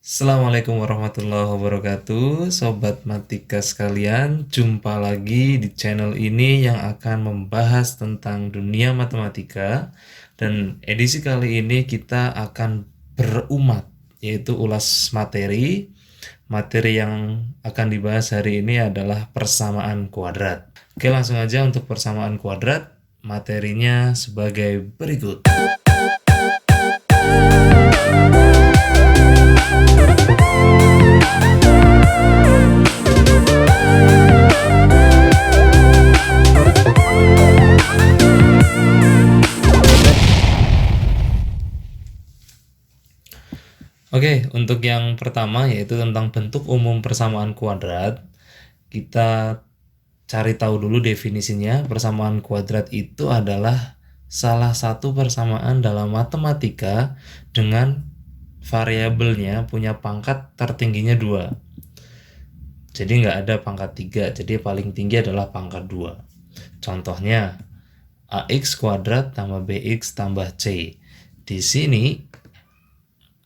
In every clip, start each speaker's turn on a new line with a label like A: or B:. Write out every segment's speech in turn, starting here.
A: Assalamualaikum warahmatullahi wabarakatuh, Sobat Matika sekalian. Jumpa lagi di channel ini yang akan membahas tentang dunia matematika. Dan edisi kali ini kita akan berumat, yaitu ulas materi. Materi yang akan dibahas hari ini adalah persamaan kuadrat. Oke, langsung aja untuk persamaan kuadrat. Materinya sebagai berikut. Oke, untuk yang pertama yaitu tentang bentuk umum persamaan kuadrat. Kita cari tahu dulu definisinya. Persamaan kuadrat itu adalah salah satu persamaan dalam matematika dengan variabelnya punya pangkat tertingginya 2. Jadi nggak ada pangkat 3, jadi paling tinggi adalah pangkat 2. Contohnya, ax kuadrat tambah bx tambah c. Di sini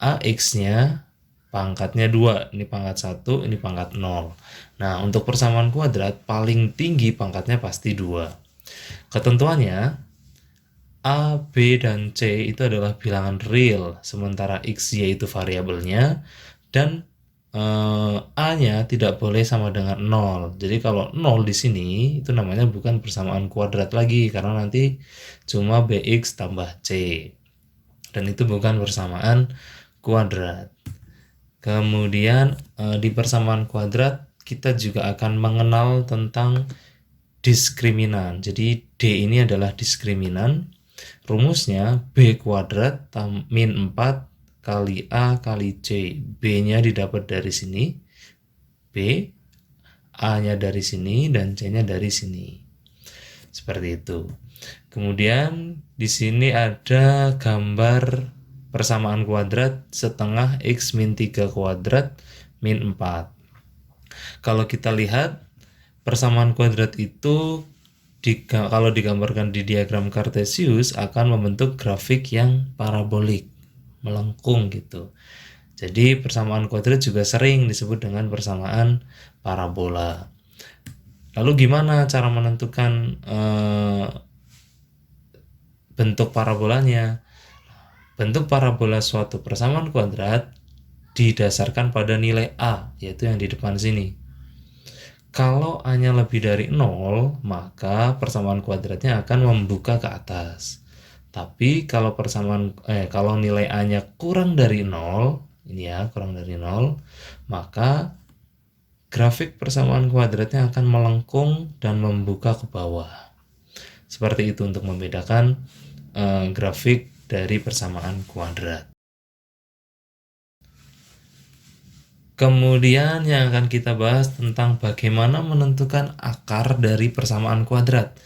A: AX-nya pangkatnya 2, ini pangkat 1, ini pangkat 0. Nah, untuk persamaan kuadrat paling tinggi pangkatnya pasti 2. Ketentuannya A, B, dan C itu adalah bilangan real, sementara X, Y itu variabelnya, dan A-nya tidak boleh sama dengan 0. Jadi kalau 0 di sini itu namanya bukan persamaan kuadrat lagi, karena nanti cuma BX tambah C. Dan itu bukan persamaan kuadrat. Kemudian di persamaan kuadrat kita juga akan mengenal tentang diskriminan. Jadi D ini adalah diskriminan. Rumusnya B kuadrat min 4 kali A kali C. B-nya didapat dari sini, B, A-nya dari sini, dan C-nya dari sini. Seperti itu. Kemudian di sini ada gambar persamaan kuadrat setengah x min 3 kuadrat min 4. Kalau kita lihat persamaan kuadrat itu kalau digambarkan di diagram Cartesius akan membentuk grafik yang parabolik, melengkung gitu. Jadi persamaan kuadrat juga sering disebut dengan persamaan parabola. Lalu gimana cara menentukan bentuk parabolanya? Bentuk parabola suatu persamaan kuadrat didasarkan pada nilai A, yaitu yang di depan sini. Kalau A-nya lebih dari 0, maka persamaan kuadratnya akan membuka ke atas. Tapi kalau kalau nilai A-nya kurang dari 0, ini ya, kurang dari 0, maka grafik persamaan kuadratnya akan melengkung dan membuka ke bawah. Seperti itu untuk membedakan grafik dari persamaan kuadrat. Kemudian yang akan kita bahas tentang bagaimana menentukan akar dari persamaan kuadrat.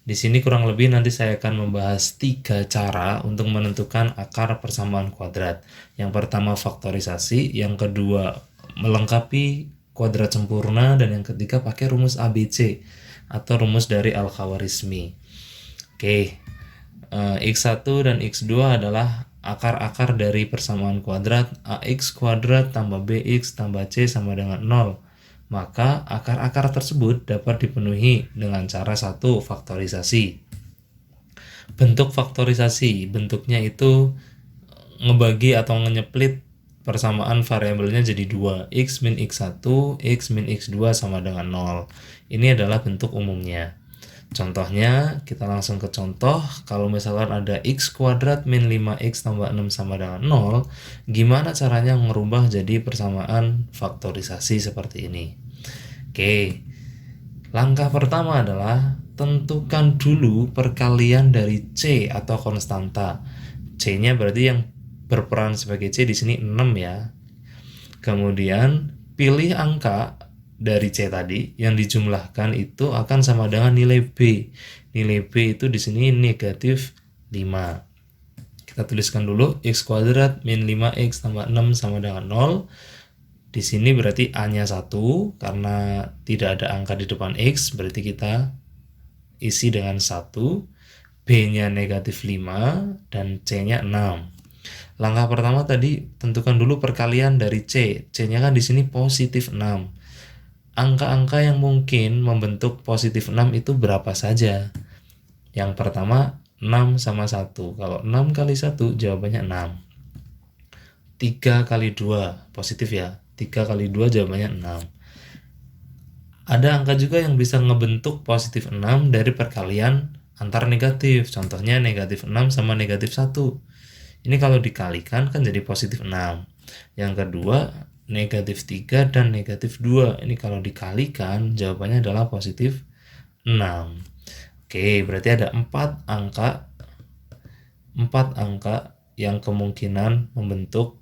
A: Di sini kurang lebih nanti saya akan membahas 3 cara untuk menentukan akar persamaan kuadrat. Yang pertama faktorisasi, yang kedua melengkapi kuadrat sempurna, dan yang ketiga pakai rumus ABC atau rumus dari Al-Khawarizmi. Oke. X1 dan X2 adalah akar-akar dari persamaan kuadrat AX kuadrat tambah BX tambah C sama dengan 0. Maka akar-akar tersebut dapat dipenuhi dengan cara 1, faktorisasi. Bentuk faktorisasi, bentuknya itu ngebagi atau ngenyeplit persamaan variabelnya jadi 2, X min X1, X min X2 sama dengan 0. Ini adalah bentuk umumnya. Contohnya, kita langsung ke contoh. Kalau misalkan ada x kuadrat min 5x tambah 6 sama dengan 0, gimana caranya merubah jadi persamaan faktorisasi seperti ini? Oke, langkah pertama adalah tentukan dulu perkalian dari C atau konstanta. C-nya berarti yang berperan sebagai C di sini 6 ya. Kemudian pilih angka dari C tadi yang dijumlahkan itu akan sama dengan nilai B. Nilai B itu di sini negatif 5. Kita tuliskan dulu x kuadrat min 5x tambah 6 sama dengan 0. Di sini berarti A-nya 1 karena tidak ada angka di depan x, berarti kita isi dengan 1. B-nya negatif 5 dan C-nya 6. Langkah pertama tadi tentukan dulu perkalian dari C. C-nya kan di sini positif 6. Angka-angka yang mungkin membentuk positif 6 itu berapa saja? Yang pertama 6 sama 1. Kalau 6 kali 1 jawabannya 6. 3 kali 2 positif ya. 3 kali 2 jawabannya 6. Ada angka juga yang bisa ngebentuk positif 6 dari perkalian antar negatif. Contohnya negatif 6 sama negatif 1. Ini kalau dikalikan kan jadi positif 6. Yang kedua negatif 3 dan negatif 2. Ini kalau dikalikan jawabannya adalah positif 6. Oke, berarti ada 4 angka yang kemungkinan membentuk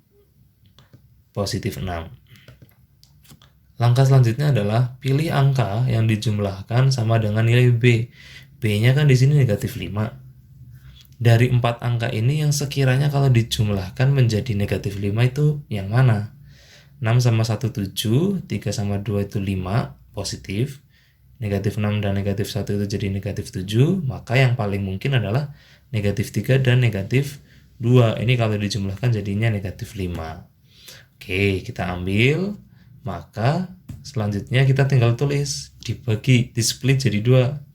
A: positif 6. Langkah selanjutnya adalah pilih angka yang dijumlahkan sama dengan nilai B. B-nya kan di sini negatif 5. Dari 4 angka ini yang sekiranya kalau dijumlahkan menjadi negatif 5 itu yang mana? 6 sama 1 7, 3 sama 2 itu 5, positif. Negatif 6 dan negatif 1 itu jadi negatif 7, maka yang paling mungkin adalah negatif 3 dan negatif 2. Ini kalau dijumlahkan jadinya negatif 5. Oke, kita ambil, maka selanjutnya kita tinggal tulis, dibagi, di-split jadi 2.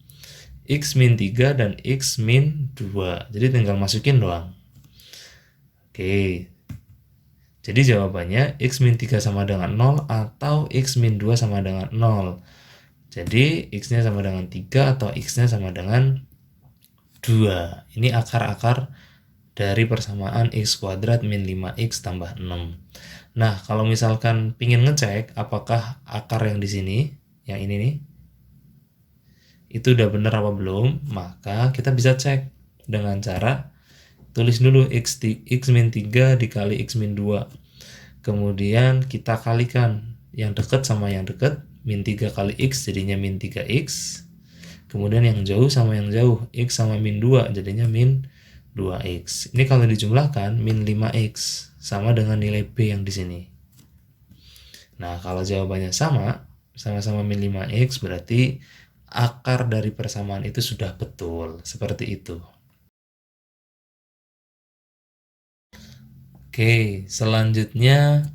A: X min 3 dan X min 2. Jadi tinggal masukin doang. Oke. Jadi jawabannya X min 3 sama dengan 0 atau X min 2 sama dengan 0. Jadi X-nya sama dengan 3 atau X-nya sama dengan 2. Ini akar-akar dari persamaan X kuadrat min 5X tambah 6. Nah, kalau misalkan pingin ngecek apakah akar yang di sini, yang ini nih, itu udah bener apa belum, maka kita bisa cek dengan cara tulis dulu X min 3 dikali X min 2. Kemudian kita kalikan yang dekat sama yang dekat, min 3 kali X jadinya min 3X. Kemudian yang jauh sama yang jauh, X sama min 2 jadinya min 2X. Ini kalau dijumlahkan min 5X sama dengan nilai B yang di sini. Nah, kalau jawabannya sama-sama min 5X berarti akar dari persamaan itu sudah betul, seperti itu. Oke, selanjutnya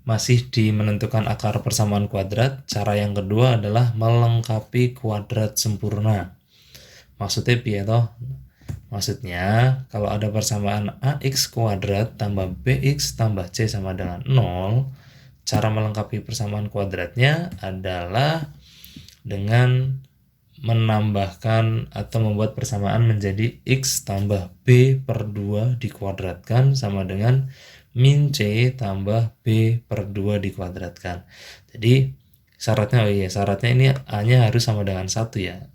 A: masih di menentukan akar persamaan kuadrat. Cara yang kedua adalah melengkapi kuadrat sempurna. Maksudnya piye toh? Maksudnya kalau ada persamaan AX kuadrat tambah BX tambah C sama dengan 0, cara melengkapi persamaan kuadratnya adalah dengan menambahkan atau membuat persamaan menjadi X tambah B per 2 dikuadratkan sama dengan min C tambah B per 2 dikuadratkan. Jadi syaratnya, syaratnya ini A-nya harus sama dengan 1 ya.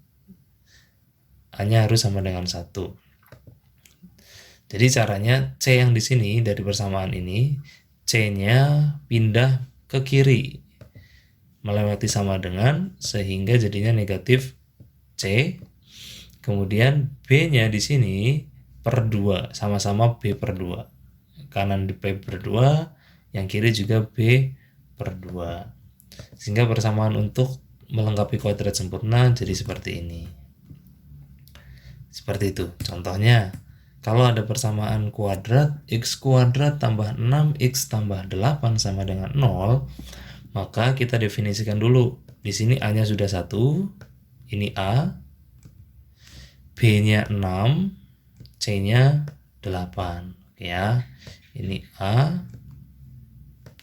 A: A-nya harus sama dengan 1. Jadi caranya C yang di sini dari persamaan ini, C-nya pindah ke kiri melewati sama dengan sehingga jadinya negatif C. Kemudian B-nya di sini per 2, sama-sama B per 2. Kanan di B per 2, yang kiri juga B per 2. Sehingga persamaan untuk melengkapi kuadrat sempurna jadi seperti ini. Seperti itu. Contohnya, kalau ada persamaan kuadrat X kuadrat tambah 6X tambah 8 sama dengan 0, maka kita definisikan dulu. Di sini A-nya sudah 1, ini A, B-nya 6, C-nya 8. Oke ya, ini A,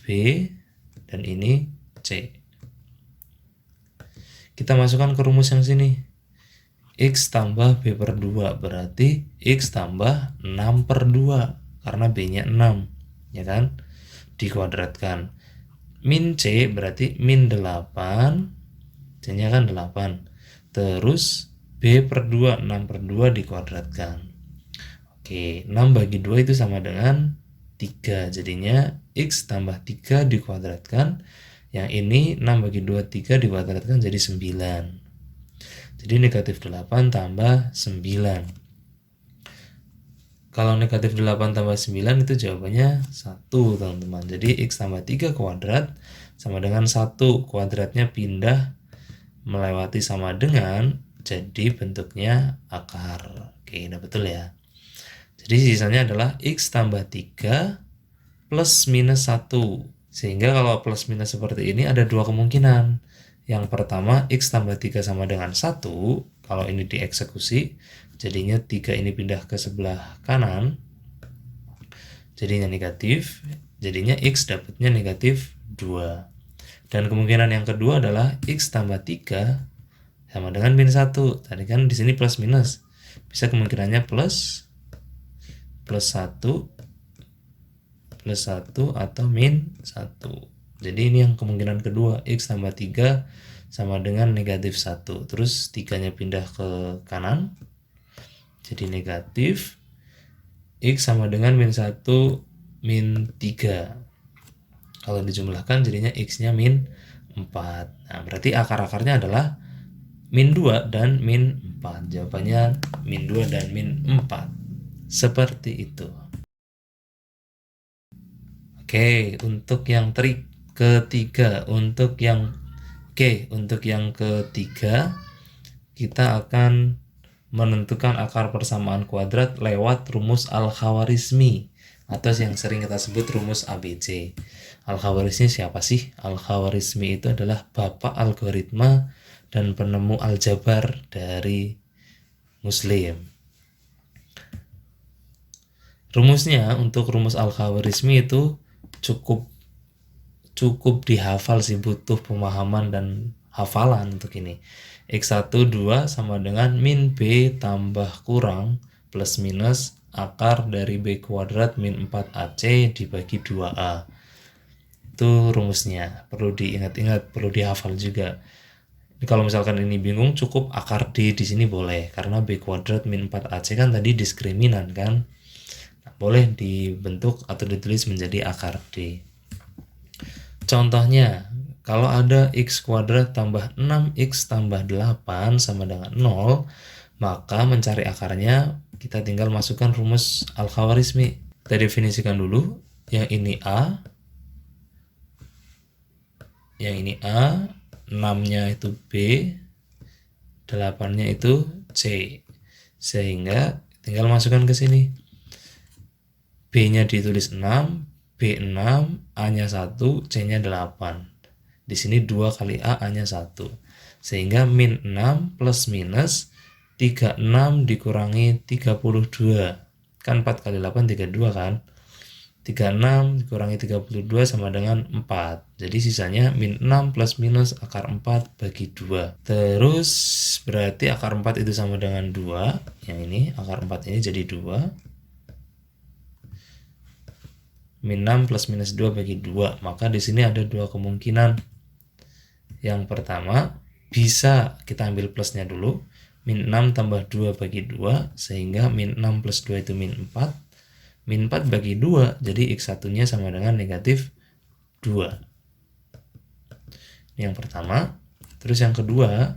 A: B, dan ini C. Kita masukkan ke rumus yang sini. X tambah B per 2 berarti X tambah 6 per 2 karena B-nya 6, ya kan? Dikuadratkan. Min C berarti min 8, C-nya kan 8. Terus B per 2, 6 per 2 dikuadratkan. Oke, 6 bagi 2 itu sama dengan 3. Jadinya X tambah 3 dikuadratkan. Yang ini 6 bagi 2, 3 dikuadratkan jadi 9. Jadi negatif 8 tambah 9. Kalau negatif 8 tambah 9 itu jawabannya 1, teman-teman. Jadi X tambah 3 kuadrat sama dengan 1. Kuadratnya pindah melewati sama dengan, jadi bentuknya akar. Oke, udah betul ya. Jadi sisanya adalah X tambah 3 plus minus 1. Sehingga kalau plus minus seperti ini ada dua kemungkinan. Yang pertama, X tambah 3 sama dengan 1. Kalau ini dieksekusi, jadinya 3 ini pindah ke sebelah kanan. Jadinya negatif. Jadinya X dapatnya negatif 2. Dan kemungkinan yang kedua adalah X tambah 3 sama dengan min 1. Tadi kan di sini plus minus. Bisa kemungkinannya plus 1 atau min 1. Jadi ini yang kemungkinan kedua, X tambah 3 sama dengan negatif 1. Terus 3-nya pindah ke kanan, jadi negatif. X sama dengan min 1 min 3. Kalau dijumlahkan jadinya X-nya min 4. Nah, berarti akar-akarnya adalah min 2 dan min 4. Jawabannya min 2 dan min 4. Seperti itu. Oke, untuk yang trik ketiga, untuk yang ketiga kita akan menentukan akar persamaan kuadrat lewat rumus Al-Khawarizmi atau yang sering kita sebut rumus ABC. Al-Khawarizmi siapa sih? Al-Khawarizmi itu adalah bapak algoritma dan penemu aljabar dari Muslim. Rumusnya untuk rumus Al-Khawarizmi itu cukup dihafal sih, butuh pemahaman dan hafalan untuk ini. X1 2 sama dengan min B tambah kurang plus minus akar dari B kuadrat min 4AC dibagi 2A. Itu rumusnya, perlu diingat-ingat, perlu dihafal juga. Kalau misalkan ini bingung, cukup akar D di sini boleh, karena B kuadrat min 4AC kan tadi diskriminan kan. Nah, boleh dibentuk atau ditulis menjadi akar D. Contohnya, kalau ada X kuadrat tambah 6X tambah 8 sama dengan 0, maka mencari akarnya kita tinggal masukkan rumus Al-Khawarizmi. Kita definisikan dulu, yang ini A, 6-nya itu B, 8-nya itu C. Sehingga tinggal masukkan ke sini. B-nya ditulis 6, B6, A-nya 1, C-nya 8. Di sini 2 kali A, A-nya 1. Sehingga min 6 plus minus 36 dikurangi 32. Kan 4 kali 8, 32 kan? 36 dikurangi 32 sama dengan 4. Jadi sisanya min 6 plus minus akar 4 bagi 2. Terus berarti akar 4 itu sama dengan 2. Yang ini, akar 4 ini jadi 2. Min 6 plus minus 2 bagi 2. Maka di sini ada dua kemungkinan. Yang pertama, bisa kita ambil plusnya dulu. Min 6 tambah 2 bagi 2, sehingga min 6 plus 2 itu min 4. Min 4 bagi 2, jadi X1-nya sama dengan negatif 2. Ini yang pertama. Terus yang kedua,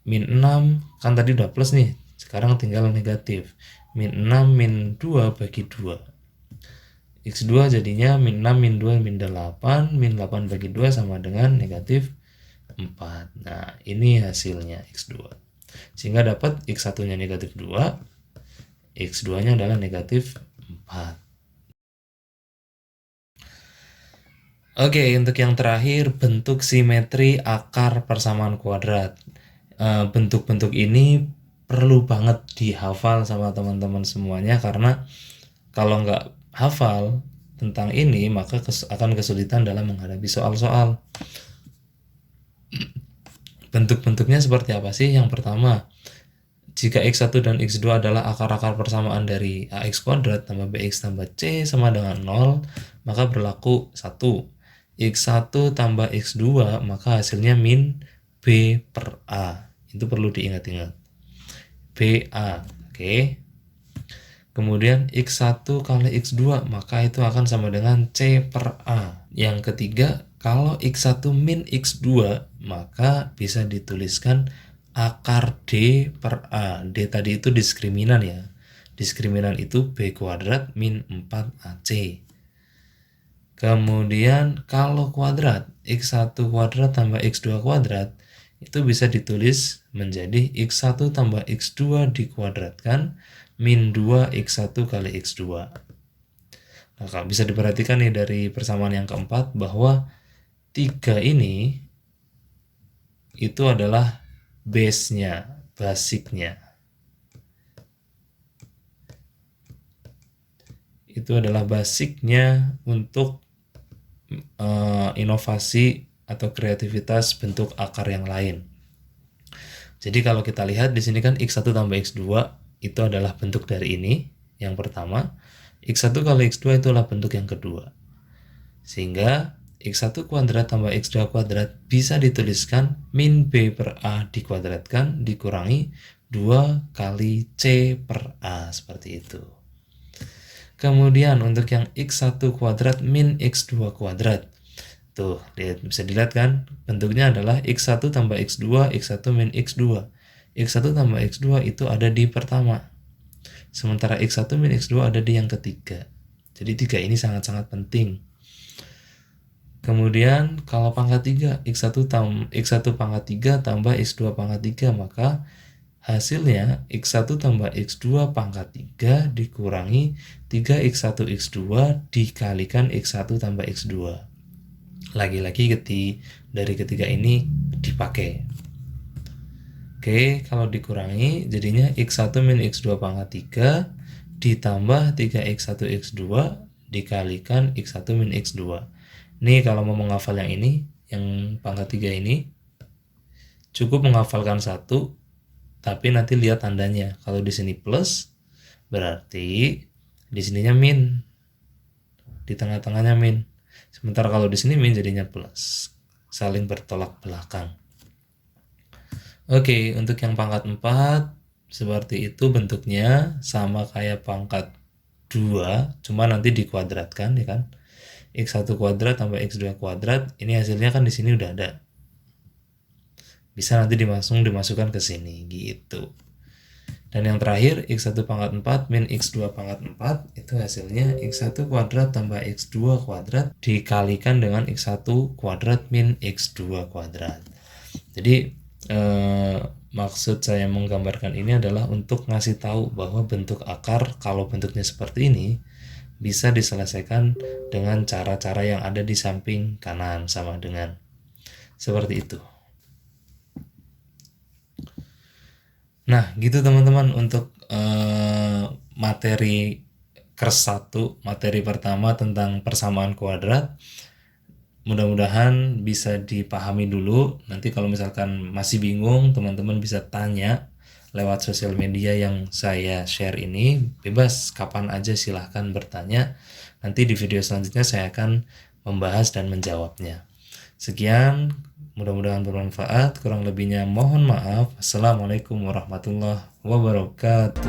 A: min 6, kan tadi udah plus nih, sekarang tinggal negatif. Min 6 min 2 bagi 2. X2 jadinya min 6 min 2 min 8, min 8 bagi 2 sama dengan negatif 4. Nah, ini hasilnya X2. Sehingga dapat X1-nya negatif 2, X2-nya adalah negatif 4. Oke, untuk yang terakhir, bentuk simetri akar persamaan kuadrat. Bentuk-bentuk ini perlu banget dihafal sama teman-teman semuanya, karena kalau nggak hafal tentang ini, maka akan kesulitan dalam menghadapi soal-soal. Bentuk-bentuknya seperti apa sih? Yang pertama, jika X1 dan X2 adalah akar-akar persamaan dari AX kuadrat tambah BX tambah C sama dengan 0, maka berlaku 1. X1 tambah X2, maka hasilnya min B per A. Itu perlu diingat-ingat. BA, oke. Kemudian X1 kali X2, maka itu akan sama dengan C per A. Yang ketiga, kalau X1 min X2, maka bisa dituliskan akar D per A. D tadi itu diskriminan ya. Diskriminan itu B kuadrat min 4AC. Kemudian kalau kuadrat, X1 kuadrat tambah X2 kuadrat, itu bisa ditulis menjadi X1 tambah X2 dikuadratkan min 2 X1 kali X2. Nah, kalau bisa diperhatikan nih dari persamaan yang keempat bahwa 3 ini itu adalah base-nya, basicnya. Itu adalah basicnya untuk inovasi atau kreativitas bentuk akar yang lain. Jadi kalau kita lihat di sini kan X1 tambah X2 itu adalah bentuk dari ini, yang pertama. X1 kali X2 itulah bentuk yang kedua. Sehingga X1 kuadrat tambah X2 kuadrat bisa dituliskan min B per A dikuadratkan dikurangi 2 kali C per A, seperti itu. Kemudian untuk yang X1 kuadrat min X2 kuadrat. Tuh, bisa dilihat kan? Bentuknya adalah X1 tambah X2, X1 min X2. X1 tambah X2 itu ada di pertama. Sementara X1 min X2 ada di yang ketiga. Jadi 3 ini sangat-sangat penting. Kemudian kalau pangkat 3, X1 pangkat 3 tambah X2 pangkat 3, maka hasilnya X1 tambah X2 pangkat 3 dikurangi 3X1 X2 dikalikan X1 tambah X2. Lagi-lagi dari ketiga ini dipakai. Oke, kalau dikurangi jadinya X1 min X2 pangkat 3 ditambah 3X1 X2 dikalikan X1 min X2. Nih kalau mau menghafal yang ini, yang pangkat 3 ini, cukup menghafalkan 1, tapi nanti lihat tandanya. Kalau di sini plus, berarti di sininya min. Di tengah-tengahnya min. Sementara kalau di sini min jadinya plus. Saling bertolak belakang. Oke, untuk yang pangkat 4 seperti itu bentuknya, sama kayak pangkat 2, cuma nanti dikuadratkan ya kan. X1 kuadrat tambah X2 kuadrat, ini hasilnya kan di sini udah ada. Bisa nanti dimasukkan ke sini gitu. Dan yang terakhir X1 pangkat 4 min X2 pangkat 4 itu hasilnya X1 kuadrat tambah X2 kuadrat dikalikan dengan X1 kuadrat min X2 kuadrat. Jadi maksud saya menggambarkan ini adalah untuk ngasih tahu bahwa bentuk akar kalau bentuknya seperti ini bisa diselesaikan dengan cara-cara yang ada di samping kanan sama dengan seperti itu. Nah, gitu teman-teman untuk materi kers 1, materi pertama tentang persamaan kuadrat. Mudah-mudahan bisa dipahami dulu. Nanti kalau misalkan masih bingung, teman-teman bisa tanya lewat sosial media yang saya share ini. Bebas, kapan aja silahkan bertanya. Nanti di video selanjutnya saya akan membahas dan menjawabnya. Sekian, mudah-mudahan bermanfaat. Kurang lebihnya mohon maaf. Assalamualaikum warahmatullahi wabarakatuh.